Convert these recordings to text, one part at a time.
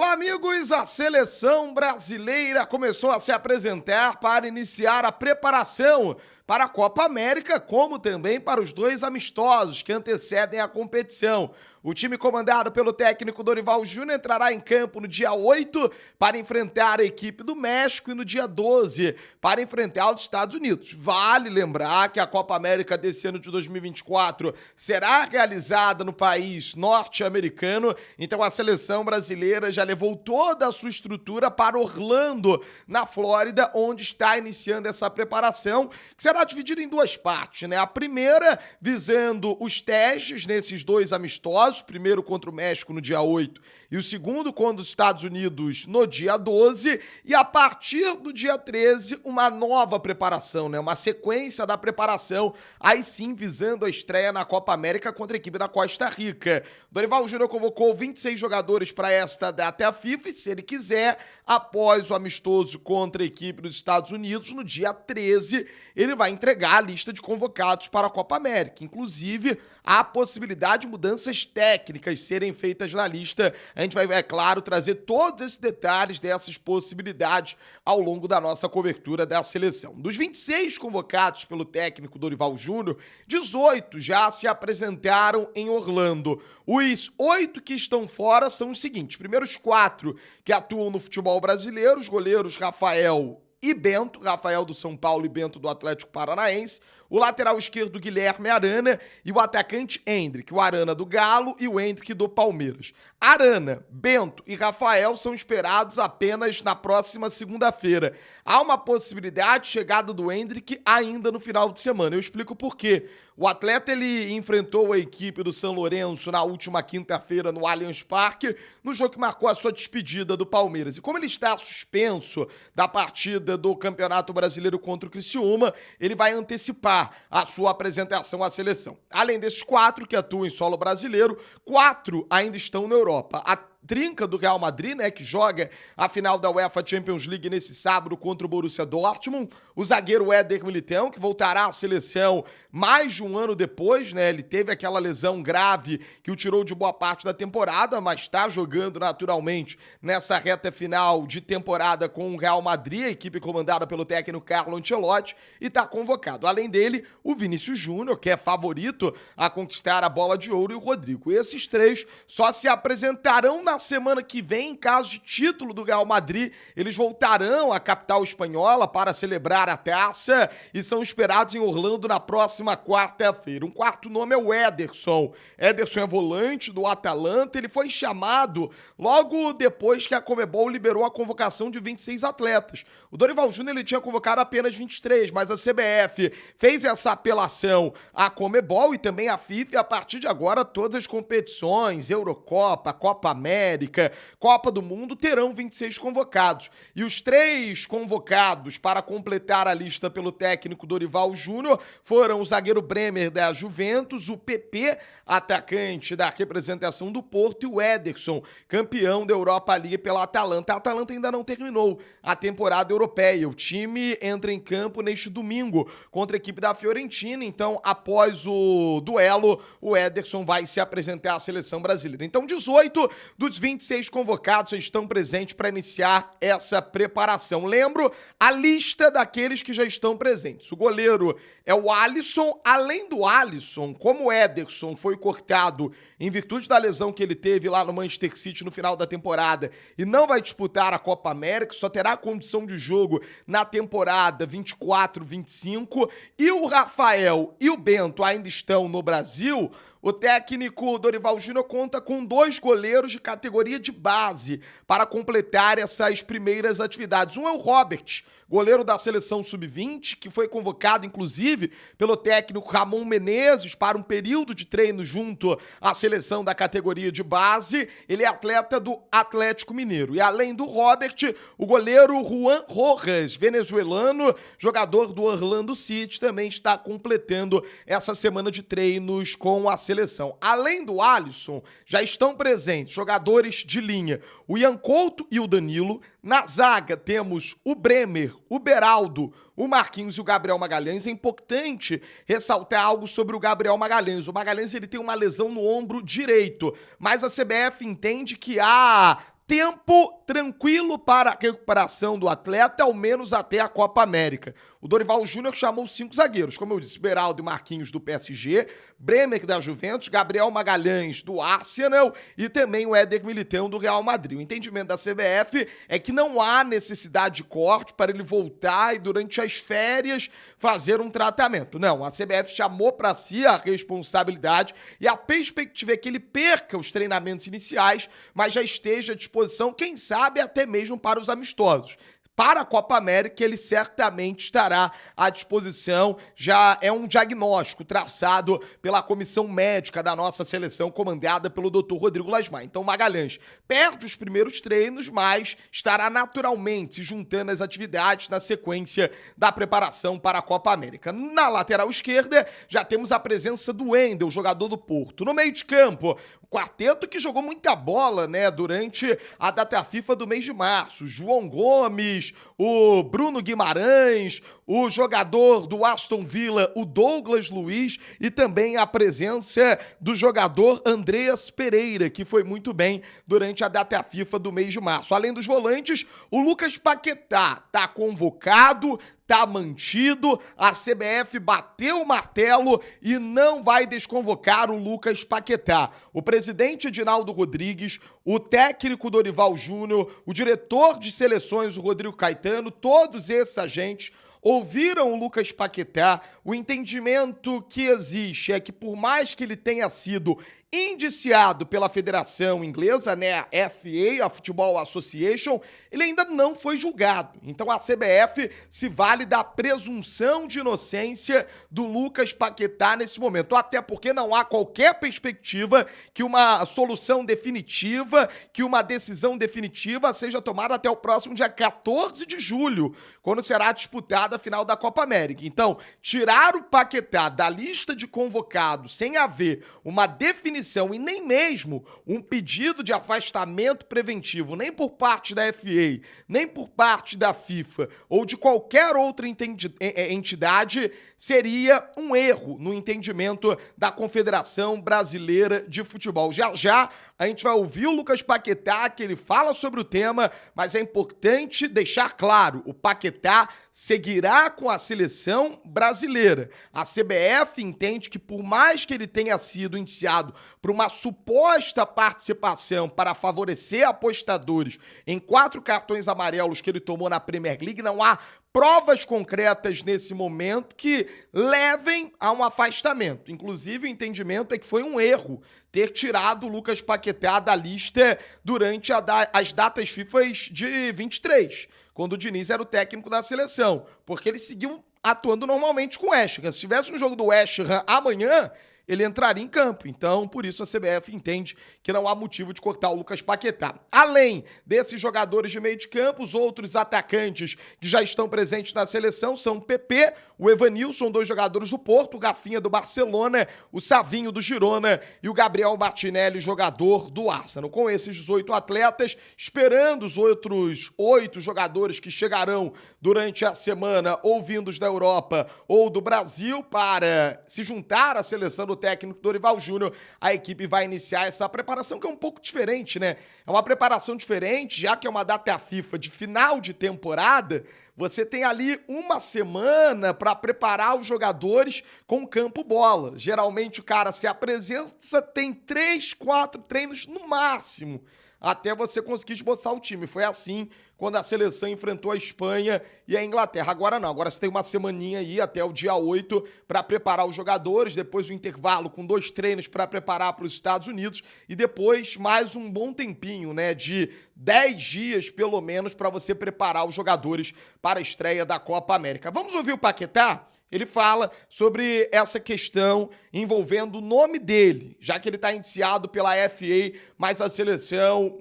Olá, amigos! A seleção brasileira começou a se apresentar para iniciar a preparação para a Copa América, como também para os dois amistosos que antecedem a competição. O time comandado pelo técnico Dorival Júnior entrará em campo no dia 8 para enfrentar a equipe do México e no dia 12 para enfrentar os Estados Unidos. Vale lembrar que a Copa América desse ano de 2024 será realizada no país norte-americano, então a seleção brasileira já levou toda a sua estrutura para Orlando, na Flórida, onde está iniciando essa preparação, que será dividida em duas partes, né? A primeira visando os testes nesses dois amistosos, primeiro contra o México no dia 8 e o segundo contra os Estados Unidos no dia 12, e a partir do dia 13 uma nova preparação, né? Uma sequência da preparação, aí sim visando a estreia na Copa América contra a equipe da Costa Rica. Dorival Júnior convocou 26 jogadores para esta data a FIFA e, se ele quiser, após o amistoso contra a equipe dos Estados Unidos, no dia 13, ele vai entregar a lista de convocados para a Copa América. Inclusive, há a possibilidade de mudanças técnicas serem feitas na lista. A gente vai, é claro, trazer todos esses detalhes dessas possibilidades ao longo da nossa cobertura da seleção. Dos 26 convocados pelo técnico Dorival Júnior, 18 já se apresentaram em Orlando. Os 8 que estão fora são os seguintes: primeiro, os 4 que atuam no futebol brasileiro, os goleiros Rafael e Bento, Rafael do São Paulo e Bento do Atlético Paranaense, o lateral esquerdo Guilherme Arana e o atacante Endrick, o Arana do Galo e o Endrick do Palmeiras. Arana, Bento e Rafael são esperados apenas na próxima segunda-feira. Há uma possibilidade de chegada do Endrick ainda no final de semana. Eu explico por quê. O atleta ele enfrentou a equipe do São Lourenço na última quinta-feira no Allianz Parque, no jogo que marcou a sua despedida do Palmeiras. E como ele está suspenso da partida do Campeonato Brasileiro contra o Criciúma, ele vai antecipar a sua apresentação à seleção. Além desses 4 que atuam em solo brasileiro, 4 ainda estão na Europa. A trinca do Real Madrid, né, que joga a final da UEFA Champions League nesse sábado contra o Borussia Dortmund, o zagueiro Éder Militão, que voltará à seleção mais de um ano depois, né, ele teve aquela lesão grave que o tirou de boa parte da temporada, mas está jogando naturalmente nessa reta final de temporada com o Real Madrid, a equipe comandada pelo técnico Carlo Ancelotti, e está convocado. Além dele, o Vinícius Júnior, que é favorito a conquistar a bola de ouro, e o Rodrigo. Esses 3 só se apresentarão na semana que vem, em caso de título do Real Madrid. Eles voltarão à capital espanhola para celebrar a taça e são esperados em Orlando na próxima quarta-feira. Um quarto nome é o Ederson. Ederson é volante do Atalanta. Ele foi chamado logo depois que a Conmebol liberou a convocação de 26 atletas. O Dorival Júnior ele tinha convocado apenas 23, mas a CBF fez essa apelação à Conmebol e também à FIFA, e a partir de agora todas as competições, Eurocopa, Copa América, Copa do Mundo, terão 26 convocados. E os 3 convocados para completar a lista pelo técnico Dorival Júnior foram o zagueiro Bremer da Juventus, o PP, atacante da representação do Porto, e o Ederson, campeão da Europa League pela Atalanta. A Atalanta ainda não terminou a temporada europeia. O time entra em campo neste domingo contra a equipe da Fiorentina, então após o duelo, o Ederson vai se apresentar à seleção brasileira. Então 18 dos 26 convocados estão presentes para iniciar essa preparação. Lembro a lista daqueles que já estão presentes. O goleiro é o Alisson. Além do Alisson, como o Ederson foi cortado em virtude da lesão que ele teve lá no Manchester City no final da temporada e não vai disputar a Copa América, só terá condição de jogo na temporada 24-25, e o Rafael e o Bento ainda estão no Brasil, o técnico Dorival Júnior conta com 2 goleiros de categoria de base para completar essas primeiras atividades. Um é o Robert, goleiro da seleção sub-20, que foi convocado, inclusive, pelo técnico Ramon Menezes para um período de treino junto à seleção da categoria de base. Ele é atleta do Atlético Mineiro. E além do Robert, o goleiro Juan Rojas, venezuelano, jogador do Orlando City, também está completando essa semana de treinos com a seleção. Além do Alisson, já estão presentes jogadores de linha, o Ian Couto e o Danilo. Na zaga temos o Bremer, o Beraldo, o Marquinhos e o Gabriel Magalhães. É importante ressaltar algo sobre o Gabriel Magalhães. O Magalhães ele tem uma lesão no ombro direito, mas a CBF entende que há tempo tranquilo para a recuperação do atleta, ao menos até a Copa América. O Dorival Júnior chamou 5 zagueiros, como eu disse, Beraldo e Marquinhos do PSG, Bremer da Juventus, Gabriel Magalhães do Arsenal e também o Éder Militão do Real Madrid. O entendimento da CBF é que não há necessidade de corte para ele voltar e durante as férias fazer um tratamento. Não, a CBF chamou para si a responsabilidade e a perspectiva é que ele perca os treinamentos iniciais, mas já esteja à disposição, quem sabe até mesmo para os amistosos. Para a Copa América, ele certamente estará à disposição. Já é um diagnóstico traçado pela comissão médica da nossa seleção, comandada pelo Dr. Rodrigo Lasmar. Então, Magalhães perde os primeiros treinos, mas estará naturalmente se juntando às atividades na sequência da preparação para a Copa América. Na lateral esquerda, já temos a presença do Wendel, jogador do Porto. No meio de campo, o quarteto que jogou muita bola, né, durante a data FIFA do mês de março. João Gomes, o Bruno Guimarães, o jogador do Aston Villa, o Douglas Luiz, e também a presença do jogador Andreas Pereira, que foi muito bem durante a data FIFA do mês de março. Além dos volantes, o Lucas Paquetá está convocado, tá mantido, a CBF bateu o martelo e não vai desconvocar o Lucas Paquetá. O presidente Edinaldo Rodrigues, o técnico Dorival Júnior, o diretor de seleções, o Rodrigo Caetano, todos esses agentes ouviram o Lucas Paquetá. O entendimento que existe é que por mais que ele tenha sido indiciado pela Federação Inglesa, né, a FA, a Football Association, ele ainda não foi julgado. Então a CBF se vale da presunção de inocência do Lucas Paquetá nesse momento, até porque não há qualquer perspectiva que uma solução definitiva, que uma decisão definitiva seja tomada até o próximo dia 14 de julho, quando será disputada a final da Copa América. Então, tirar o Paquetá da lista de convocados sem haver uma definição e nem mesmo um pedido de afastamento preventivo, nem por parte da FA, nem por parte da FIFA ou de qualquer outra entidade, seria um erro no entendimento da Confederação Brasileira de Futebol. Já já a gente vai ouvir o Lucas Paquetá, que ele fala sobre o tema, mas é importante deixar claro, o Paquetá seguirá com a seleção brasileira. A CBF entende que por mais que ele tenha sido indiciado por uma suposta participação para favorecer apostadores em 4 cartões amarelos que ele tomou na Premier League, não há provas concretas nesse momento que levem a um afastamento. Inclusive, o entendimento é que foi um erro ter tirado o Lucas Paquetá da lista durante as datas FIFA de 23, quando o Diniz era o técnico da seleção, porque ele seguiu atuando normalmente com o West Ham. Se tivesse um jogo do West Ham amanhã, ele entraria em campo. Então, por isso a CBF entende que não há motivo de cortar o Lucas Paquetá. Além desses jogadores de meio de campo, os outros atacantes que já estão presentes na seleção são o PP, o Evanilson, 2 jogadores do Porto, o Rafinha do Barcelona, o Savinho do Girona e o Gabriel Martinelli, jogador do Arsenal. Com esses 18 atletas, esperando os outros 8 jogadores que chegarão durante a semana ou vindos da Europa ou do Brasil para se juntar à seleção do técnico Dorival Júnior, a equipe vai iniciar essa preparação que é um pouco diferente, né? É uma preparação diferente, já que é uma data FIFA de final de temporada, você tem ali uma semana para preparar os jogadores com campo bola. Geralmente o cara se apresenta, tem 3, 4 treinos no máximo, até você conseguir esboçar o time. Foi assim quando a seleção enfrentou a Espanha e a Inglaterra. Agora não, agora você tem uma semaninha aí até o dia 8 para preparar os jogadores, depois o intervalo com 2 treinos para preparar para os Estados Unidos e depois mais um bom tempinho, né, de 10 dias pelo menos para você preparar os jogadores para a estreia da Copa América. Vamos ouvir o Paquetá? Ele fala sobre essa questão envolvendo o nome dele, já que ele está indiciado pela FA, mas a seleção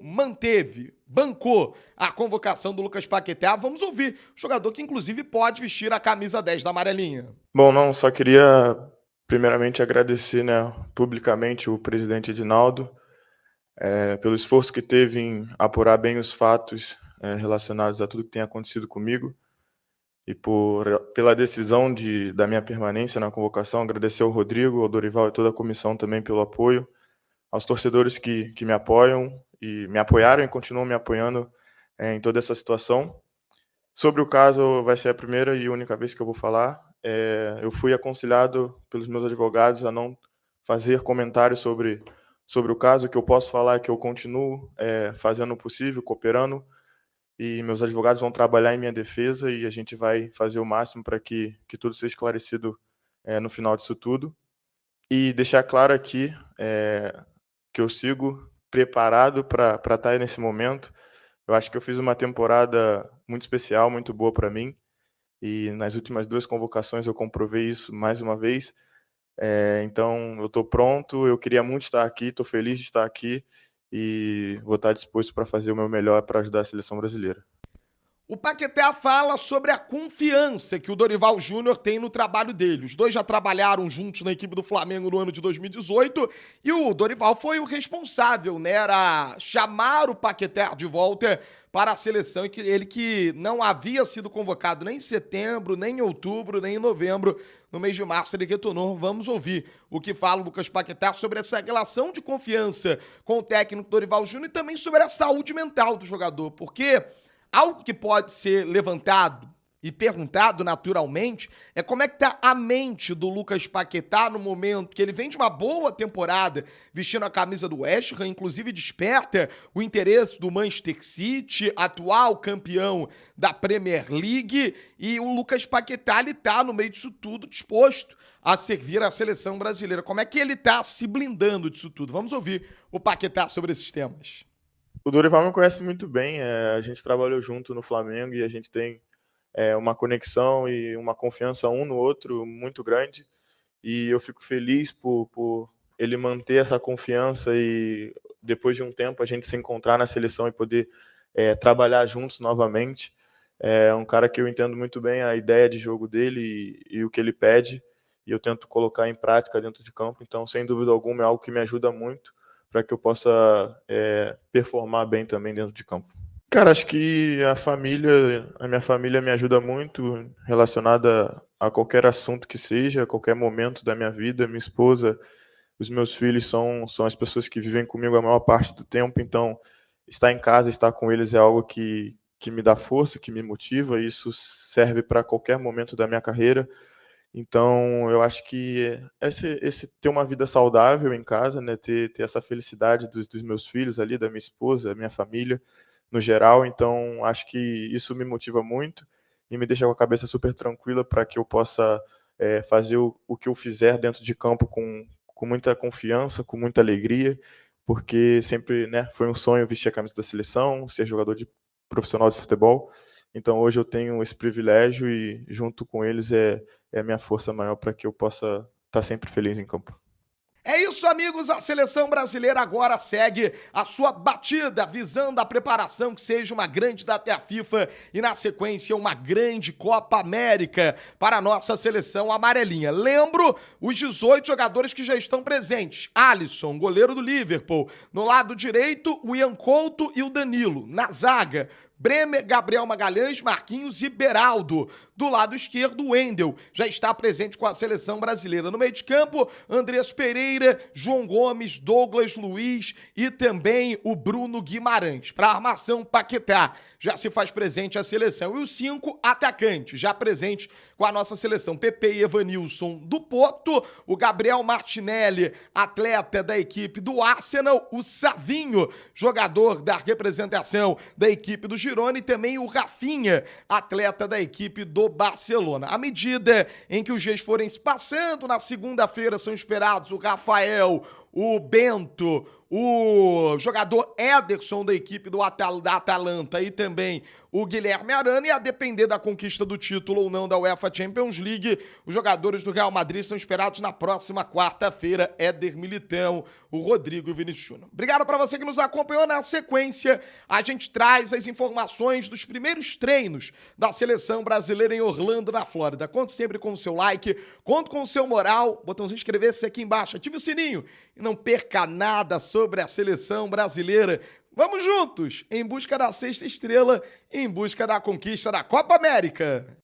bancou a convocação do Lucas Paquetá. Vamos ouvir o jogador que, inclusive, pode vestir a camisa 10 da amarelinha. Bom, não, só queria primeiramente agradecer, né, publicamente o presidente Edinaldo pelo esforço que teve em apurar bem os fatos relacionados a tudo que tem acontecido comigo. E pela decisão da minha permanência na convocação, agradecer ao Rodrigo, ao Dorival e toda a comissão também pelo apoio, aos torcedores que me apoiam e me apoiaram e continuam me apoiando em toda essa situação. Sobre o caso, vai ser a primeira e única vez que eu vou falar. Eu fui aconselhado pelos meus advogados a não fazer comentários sobre o caso. O que eu posso falar é que eu continuo fazendo o possível, cooperando, e meus advogados vão trabalhar em minha defesa e a gente vai fazer o máximo para que tudo seja esclarecido no final disso tudo. E deixar claro aqui que eu sigo preparado para estar aí nesse momento. Eu acho que eu fiz uma temporada muito especial, muito boa para mim, e nas últimas 2 convocações eu comprovei isso mais uma vez. Então eu estou pronto, eu queria muito estar aqui, estou feliz de estar aqui e vou estar disposto para fazer o meu melhor para ajudar a seleção brasileira. O Paquetá fala sobre a confiança que o Dorival Júnior tem no trabalho dele. Os dois já trabalharam juntos na equipe do Flamengo no ano de 2018 e o Dorival foi o responsável, né? Era chamar o Paquetá de volta para a seleção, e ele que não havia sido convocado nem em setembro, nem em outubro, nem em novembro. No mês de março ele retornou. Vamos ouvir o que fala o Lucas Paquetá sobre essa relação de confiança com o técnico Dorival Júnior e também sobre a saúde mental do jogador, porque algo que pode ser levantado e perguntado naturalmente é como é que tá a mente do Lucas Paquetá no momento que ele vem de uma boa temporada vestindo a camisa do West Ham, inclusive desperta o interesse do Manchester City, atual campeão da Premier League, e o Lucas Paquetá, ele tá no meio disso tudo disposto a servir a seleção brasileira. Como é que ele tá se blindando disso tudo? Vamos ouvir o Paquetá sobre esses temas. O Dorival me conhece muito bem, a gente trabalhou junto no Flamengo e a gente tem uma conexão e uma confiança um no outro muito grande, e eu fico feliz por ele manter essa confiança e depois de um tempo a gente se encontrar na seleção e poder trabalhar juntos novamente. É um cara que eu entendo muito bem a ideia de jogo dele e o que ele pede, e eu tento colocar em prática dentro de campo, então sem dúvida alguma é algo que me ajuda muito para que eu possa performar bem também dentro de campo. Cara, acho que a minha família me ajuda muito relacionada a qualquer assunto que seja, a qualquer momento da minha vida. Minha esposa, os meus filhos são as pessoas que vivem comigo a maior parte do tempo, então estar em casa, estar com eles é algo que me dá força, que me motiva, e isso serve para qualquer momento da minha carreira. Então, eu acho que esse ter uma vida saudável em casa, né, ter essa felicidade dos meus filhos ali, da minha esposa, da minha família, no geral. Então, acho que isso me motiva muito e me deixa com a cabeça super tranquila para que eu possa fazer o que eu fizer dentro de campo com muita confiança, com muita alegria, porque sempre, né, foi um sonho vestir a camisa da seleção, ser jogador profissional de futebol. Então, hoje eu tenho esse privilégio e, junto com eles, é a minha força maior para que eu possa estar sempre feliz em campo. É isso, amigos. A seleção brasileira agora segue a sua batida, visando a preparação que seja uma grande data à FIFA e, na sequência, uma grande Copa América para a nossa seleção amarelinha. Lembro os 18 jogadores que já estão presentes. Alisson, goleiro do Liverpool. No lado direito, o Ian Couto e o Danilo. Na zaga, Bremer, Gabriel Magalhães, Marquinhos e Beraldo. Do lado esquerdo, o Wendel já está presente com a seleção brasileira. No meio de campo, Andrés Pereira, João Gomes, Douglas Luiz e também o Bruno Guimarães. Para a armação, Paquetá já se faz presente a seleção. E os 5 atacantes já presentes com a nossa seleção. Pepe e Evanilson do Porto, o Gabriel Martinelli, atleta da equipe do Arsenal, o Savinho, jogador da representação da equipe do Girona, e também o Rafinha, atleta da equipe do Barcelona. À medida em que os dias forem se passando, na segunda-feira são esperados o Rafael, o Bento, o jogador Ederson da equipe da Atalanta e também o Guilherme Arana, e a depender da conquista do título ou não da UEFA Champions League, os jogadores do Real Madrid são esperados na próxima quarta-feira. Éder Militão, o Rodrigo e o Vinícius Júnior. Obrigado para você que nos acompanhou. Na sequência, a gente traz as informações dos primeiros treinos da seleção brasileira em Orlando, na Flórida. Conto sempre com o seu like, conto com o seu moral, botãozinho inscrever-se aqui embaixo, ative o sininho e não perca nada sobre a seleção brasileira. Vamos juntos em busca da 6ª estrela, em busca da conquista da Copa América.